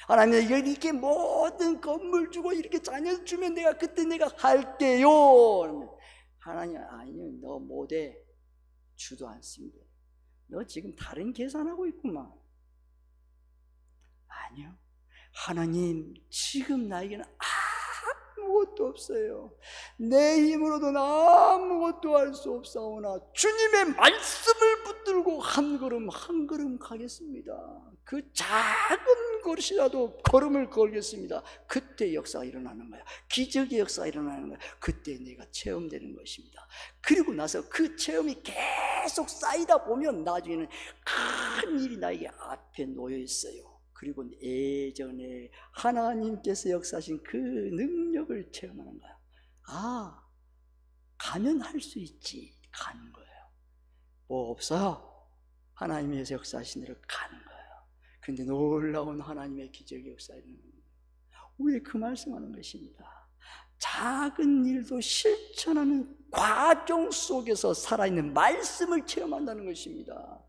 하나님 이렇게 모든 건물 주고 이렇게 자녀 주면 그때 내가 할게요. 하나님 아니요 너 못해. 주도 않습니다. 너 지금 다른 계산하고 있구만. 아니요. 하나님 지금 나에게는 아무것도 없어요. 내 힘으로도 아무것도 할 수 없사오나 주님의 말씀을 붙들고 한 걸음 한 걸음 가겠습니다. 그 작은 것이라도 걸음을 걸겠습니다. 그때 역사가 일어나는 거야. 기적의 역사가 일어나는 거야. 그때 내가 체험되는 것입니다. 그리고 나서 그 체험이 계속 쌓이다 보면 나중에는 큰 일이 나에게 앞에 놓여 있어요. 그리고 예전에 하나님께서 역사하신 그 능력을 체험하는 거야. 아, 가면 할 수 있지. 가는 거예요. 뭐 없어요. 하나님의 역사하신 대로 가는 거예요. 그런데 놀라운 하나님의 기적의 역사에 있는 거예요. 왜 그 말씀하는 것입니다. 작은 일도 실천하는 과정 속에서 살아있는 말씀을 체험한다는 것입니다.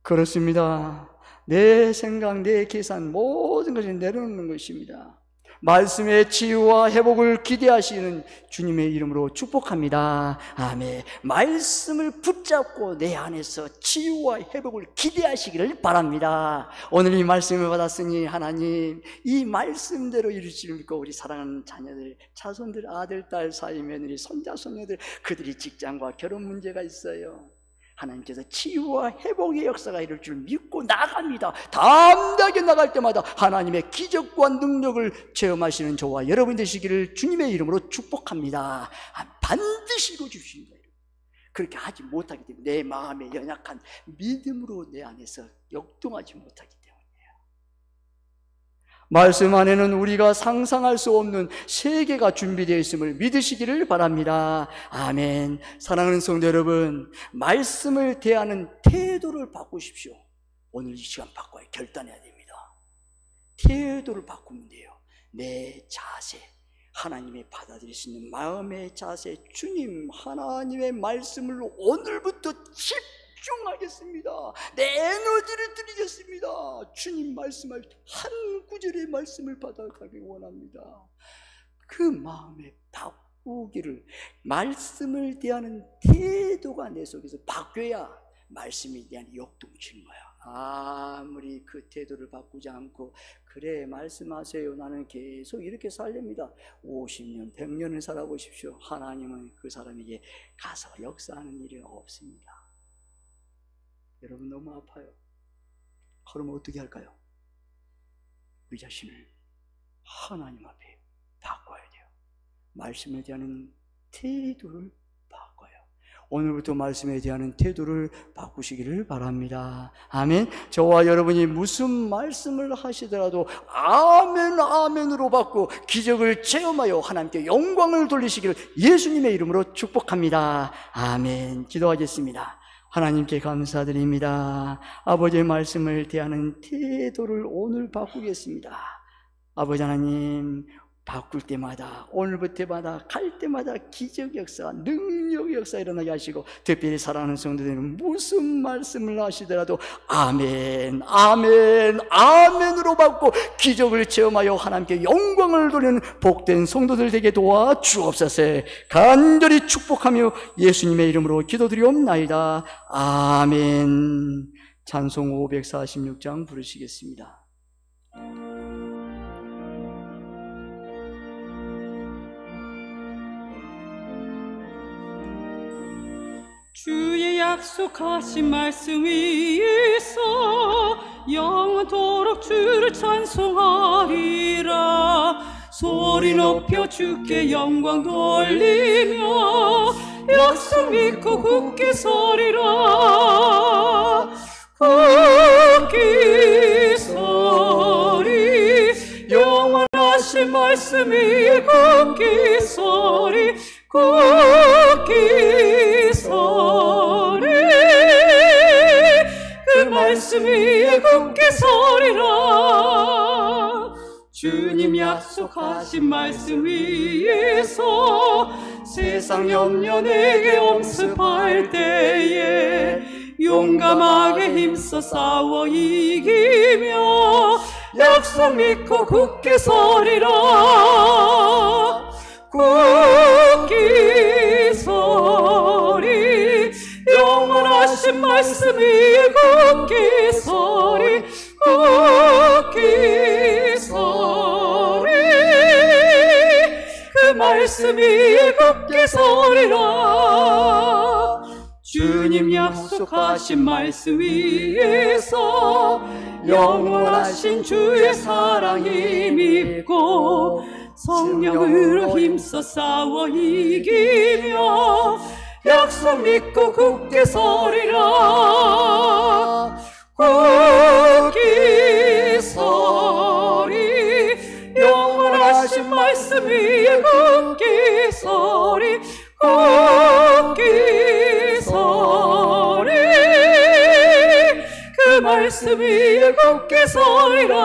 그렇습니다. 내 생각, 내 계산 모든 것을 내려놓는 것입니다. 말씀의 치유와 회복을 기대하시는 주님의 이름으로 축복합니다. 아멘. 말씀을 붙잡고 내 안에서 치유와 회복을 기대하시기를 바랍니다. 오늘 이 말씀을 받았으니 하나님 이 말씀대로 이루시를 믿고 우리 사랑하는 자녀들, 자손들, 아들, 딸, 사위, 며느리, 손자, 손녀들 그들이 직장과 결혼 문제가 있어요. 하나님께서 치유와 회복의 역사가 이룰 줄 믿고 나갑니다. 담대하게 나갈 때마다 하나님의 기적과 능력을 체험하시는 저와 여러분 되시기를 주님의 이름으로 축복합니다. 반드시 이루어주십니다. 그렇게 하지 못하기 때문에 내 마음의 연약한 믿음으로 내 안에서 역동하지 못하기 때문이에요. 말씀 안에는 우리가 상상할 수 없는 세계가 준비되어 있음을 믿으시기를 바랍니다. 아멘. 사랑하는 성도 여러분, 말씀을 대하는 태도를 바꾸십시오. 오늘 이 시간 바꿔야 결단해야 됩니다. 태도를 바꾸면 돼요. 내 자세, 하나님의 받아들일 수 있는 마음의 자세, 주님 하나님의 말씀을 오늘부터 집중하겠습니다. 내 에너지를 드리겠습니다. 주님 말씀할 한 구절의 말씀을 받아가기 원합니다. 그 마음에 바꾸기를, 말씀을 대하는 태도가 내 속에서 바뀌어야 말씀에 대한 역동치는 거야. 아무리 그 태도를 바꾸지 않고 그래 말씀하세요 나는 계속 이렇게 살렵니다. 50년 100년을 살아보십시오. 하나님은 그 사람에게 가서 역사하는 일이 없습니다. 여러분 너무 아파요. 그러면 어떻게 할까요? 우리 자신을 하나님 앞에 바꿔야 돼요. 말씀에 대한 태도를 바꿔요. 오늘부터 말씀에 대한 태도를 바꾸시기를 바랍니다. 아멘. 저와 여러분이 무슨 말씀을 하시더라도 아멘 아멘으로 받고 기적을 체험하여 하나님께 영광을 돌리시기를 예수님의 이름으로 축복합니다. 아멘. 기도하겠습니다. 하나님께 감사드립니다. 아버지의 말씀을 대하는 태도를 오늘 바꾸겠습니다. 아버지 하나님, 바꿀 때마다, 오늘부터마다 갈 때마다 기적 역사, 능력 역사 일어나게 하시고, 특별히 사랑하는 성도들은 무슨 말씀을 하시더라도 아멘, 아멘, 아멘으로 받고 기적을 체험하여 하나님께 영광을 돌리는 복된 성도들 되게 도와 주옵소서. 간절히 축복하며 예수님의 이름으로 기도드리옵나이다. 아멘. 찬송 546장 부르시겠습니다. 주의 약속하신 말씀 위에서 영원토록 주를 찬송하리라. 소리 높여 주께 영광 돌리며 약속 믿고 굳게 서리라. 굳게 서리 영원하신 말씀 위에 굳게 서리. 굳게 서리 그 말씀 위에 굳게 서리라. 주님 약속하신 말씀 위에서 세상 염려 내게 엄습할 때에 용감하게 힘써 싸워 이기며 약속 믿고 굳게 서리라. 굳게 서리 영원하신 말씀 위에 굳게 서리. 굳게 서리 그 말씀 위에 굳게 서리라. 주님 약속하신 말씀 위에서 영원하신 주의 사랑이 믿고 성령으로 힘써 싸워 이기며 약속 믿고 굳게 서리라. 굳게 서리 영원하신 말씀 위에 굳게 서리. 굳게 서리 그 말씀 위에 굳게 서리라.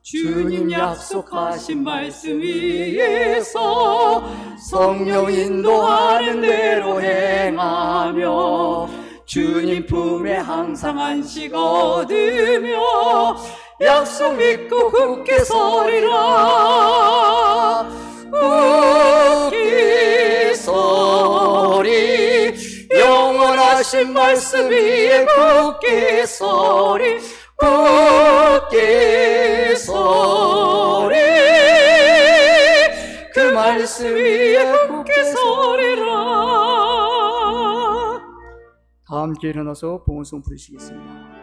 주님 약속하신 말씀 위에서 성령 인도하는 대로 행하며 주님 품에 항상 안식 얻으며 약속 믿고 굳게 서리라. 굳게 서리 영원하신 말씀 위에 굳게 서리. 굳게 서리 그 말씀 위에 굳게 서리라. 다 함께 일어나서 봉헌송 부르시겠습니다.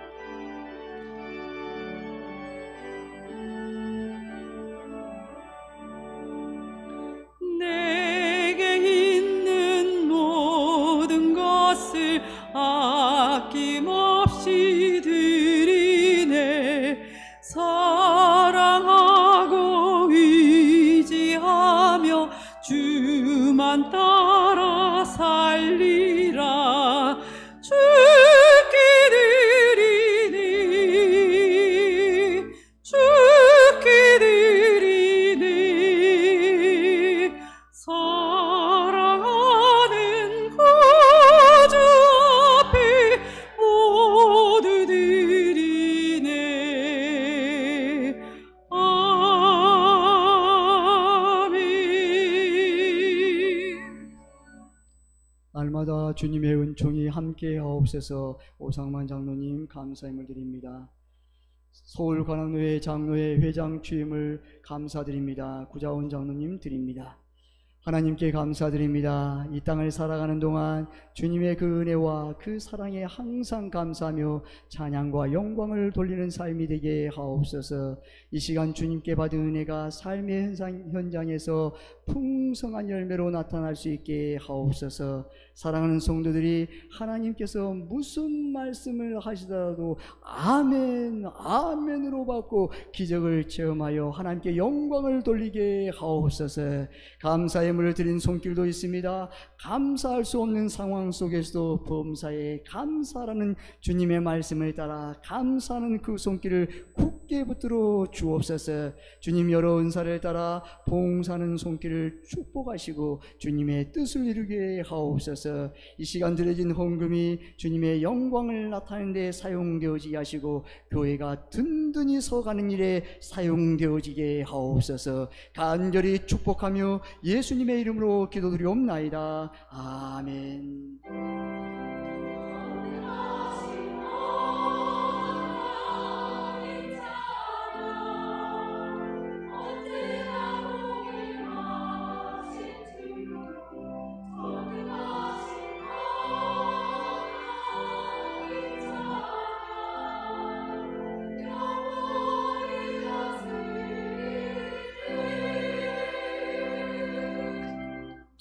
내게 있는 모든 것을 아낌없이 드리네. 사랑하고 의지하며 주만 따라 살리라. 주께 드리니 주께 드리니 사랑하는 구주 앞에 모두 드리네. 아멘. 날마다 주님의 은총이 함께 하옵소서. 오상만 장로님 감사함을 드립니다. 서울 관악노회 장로회 회장 취임을 감사드립니다. 구자원 장로님 드립니다. 하나님께 감사드립니다. 이 땅을 살아가는 동안 주님의 그 은혜와 그 사랑에 항상 감사하며 찬양과 영광을 돌리는 삶이 되게 하옵소서. 이 시간 주님께 받은 은혜가 삶의 현장에서 풍성한 열매로 나타날 수 있게 하옵소서. 사랑하는 성도들이 하나님께서 무슨 말씀을 하시더라도 아멘 아멘으로 받고 기적을 체험하여 하나님께 영광을 돌리게 하옵소서. 감사의 예물을 드린 손길도 있습니다. 감사할 수 없는 상황 속에서도 범사에 감사라는 주님의 말씀을 따라 감사하는 그 손길을 굳게 붙들어 주옵소서. 주님 여러 은사를 따라 봉사하는 손길을 축복하시고 주님의 뜻을 이루게 하옵소서. 이 시간 드려진 헌금이 주님의 영광을 나타내는 데 사용되어지게 하시고 교회가 든든히 서가는 일에 사용되어지게 하옵소서. 간절히 축복하며 예수님의 이름으로 기도드리옵나이다. 아멘.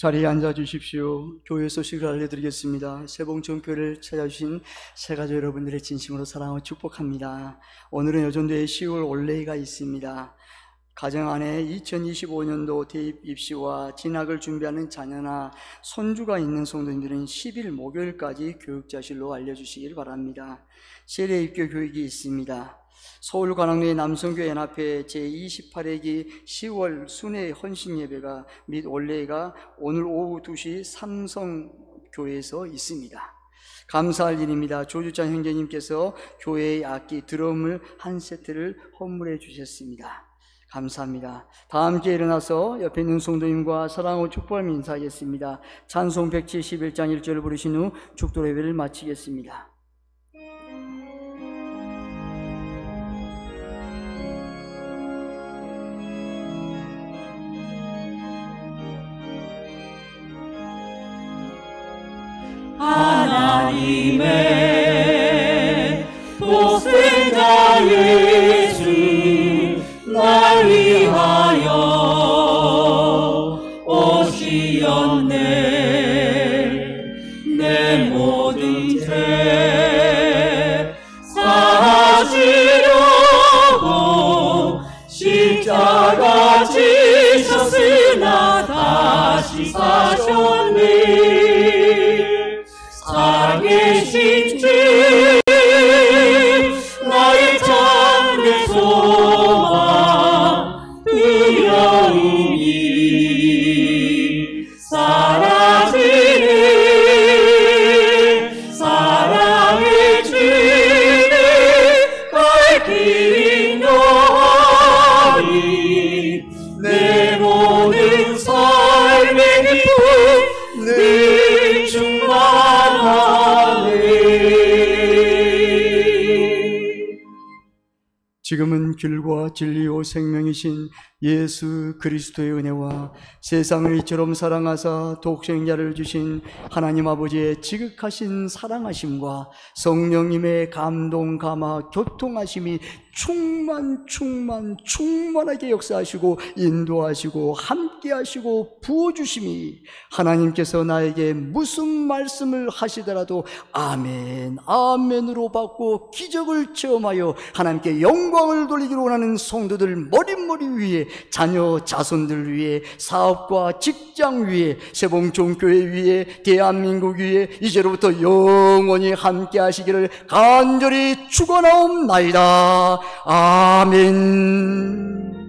자리에 앉아 주십시오. 교회 소식을 알려드리겠습니다. 세봉천교회를 찾아주신 새가족 여러분들의 진심으로 사랑하고 축복합니다. 오늘은 여전도에 10월 올레가 있습니다. 가정 안에 2025년도 대입 입시와 진학을 준비하는 자녀나 손주가 있는 성도님들은 10일 목요일까지 교육자실로 알려주시길 바랍니다. 세례 입교 교육이 있습니다. 서울 관악로의 남성교회 연합회 제28회기 10월 순회 헌신 예배가 및 올레가 오늘 오후 2시 삼성교회에서 있습니다. 감사할 일입니다. 조주찬 형제님께서 교회의 악기 드럼을 한 세트를 헌물해 주셨습니다. 감사합니다. 다 함께 일어나서 옆에 있는 성도님과 사랑하고 축복하며 인사하겠습니다. 찬송 171장 1절을 부르신 후 축도 예배를 마치겠습니다. 하나님의 독생자 예수 날 위하여 오시었네. 내 모든 죄 사하시려고 십자가 지셨으나 다시 사셨네. 살아계신 주 나의 참된 소망 두려움이 사라지네. 사랑의 주님 갈 길 인도하리. 내 모든 삶의 기쁨 늘 충만하네. 지금은 길과 진리요 생명이신 예수 그리스도의 은혜와 세상을 이처럼 사랑하사 독생자를 주신 하나님 아버지의 지극하신 사랑하심과 성령님의 감동, 감화, 교통하심이 충만하게 역사하시고 인도하시고 함께하시고 부어주심이 하나님께서 나에게 무슨 말씀을 하시더라도 아멘, 아멘으로 받고 기적을 체험하여 하나님께 영광을 돌리기로 원하는 성도들 머릿머리 위에, 자녀 자손들 위에, 사업과 직장 위에, 세봉종교회 위에, 대한민국 위에 이제로부터 영원히 함께 하시기를 간절히 축원하옵나이다. 아멘.